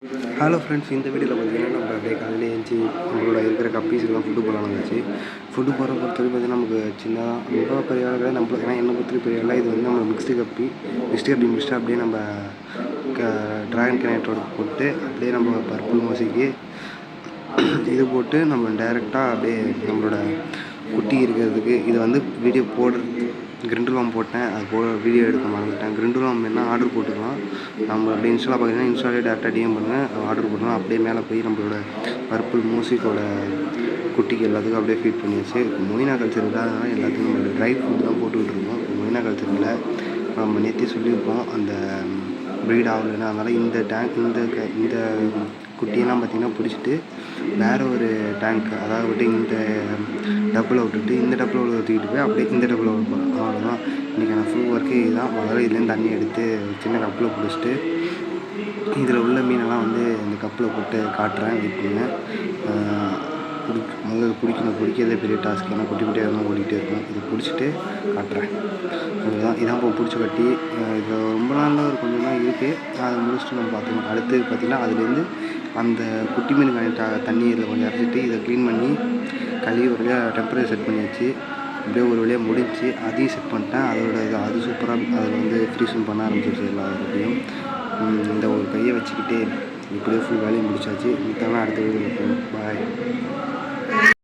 Hello friends, இந்த வீடியோவில் பார்த்தீங்கன்னா நம்ம அப்படியே காலையில் எழுந்துச்சி நம்மளோட இருக்கிற கப்பீஸுக்கெல்லாம் ஃபுட்டு போடலாம் வந்துச்சு. ஃபுட்டு போடுற பொறுத்தவரைக்கும் பார்த்தீங்கன்னா நமக்கு சின்னதாக ரொம்ப பெரிய ஆளுகளை நம்ம, ஏன்னா என்னை பொறுத்தவரைக்கும் பெரிய ஆளாக இது வந்து நம்ம மிக்ஸ்டு கப்பி முடிச்சுட்டு அப்படியே நம்ம ட்ராகன் கனெக்டரோட போட்டு அப்படியே நம்ம பர்பிள் மோசிக்கு இது போட்டு நம்ம டைரெக்டாக அப்படியே நம்மளோட குட்டி இருக்கிறதுக்கு இது வந்து வீடியோ போடுறது கிரிண்டுலாம் போட்டேன். அது வீடியோ எடுக்க மறந்துட்டேன். கிரிண்டுலாம் என்ன ஆர்டர் போட்டுக்கலாம். நம்ம அப்படியே இன்ஸ்டாவில் பார்த்தீங்கன்னா இன்ஸ்டாலே டேரெக்டாக டிஎம் பண்ணுங்கள், ஆர்டர் போட்டுக்கலாம். அப்படியே மேலே போய் நம்மளோட பர்பிள் மூசிக்கோட குட்டிக்கு எல்லாத்துக்கும் அப்படியே ஃபீட் பண்ணியாச்சு. மொய்னா கல்ச்சர் இல்லாதனால எல்லாத்துக்கும் நம்ம ட்ரை ஃபுட் தான் போட்டுக்கிட்டு இருக்கோம். மொய்னா கல்ச்சரில் நம்ம நேற்றே சொல்லியிருக்கோம் அந்த ப்ரீட் ஆகலைன்னா. அதனால் இந்த குட்டியெல்லாம் பார்த்திங்கன்னா பிடிச்சிட்டு வேறு ஒரு டேங்க், அதாவது விட்டு இந்த டப்பில் விட்டுட்டு இந்த டப்பில் ஊற்றிக்கிட்டு போய் அப்படியே இந்த டப்பில் வைப்போம். அவ்வளோதான் இன்றைக்கான ஃபுல் ஒர்க்கே இதுதான். முதல்ல இதுலேருந்து தண்ணி எடுத்து சின்ன கப்பில் பிடிச்சிட்டு இதில் உள்ள மீனெல்லாம் வந்து இந்த கப்பில் போட்டு காட்டுறேன். வெயிட் பண்ணுங்க. முதல்ல பிடிக்கிறதே பெரிய டாஸ்க். ஏன்னா குட்டி குட்டியாக இருந்தால் ஓடிக்கிட்டே இருக்கும். இதை பிடிச்சிட்டு காட்டுறேன். அதுதான் இதான் இப்போ பிடிச்சி கட்டி இப்போ ரொம்ப நாளில் ஒரு கொஞ்சம் நாள் இருக்குது. அதை முடிச்சுட்டு நம்ம பார்த்துக்கலாம். அடுத்து பார்த்திங்கன்னா அதுலேருந்து அந்த குட்டி மீன் தண்ணி இதில் கொஞ்சம் அரைச்சிட்டு இதை க்ளீன் பண்ணி கழுவி ஒரு வழியாக டெம்பரேச்சர் செட் பண்ணியாச்சு. அப்படியே ஒரு வழியாக முடிஞ்சு அதையும் செட் பண்ணிட்டேன். அது சூப்பராக அதில் வந்து ஃப்ரீஸும் பண்ண ஆரம்பிச்சிருச்சு எல்லா இதுலேயும். இந்த ஒரு கையை வச்சுக்கிட்டே இப்படியே ஃபுல் வேலையும் முடிச்சாச்சு. மித்தவங்க அடுத்த வீடியோ இருக்கும். பாய்.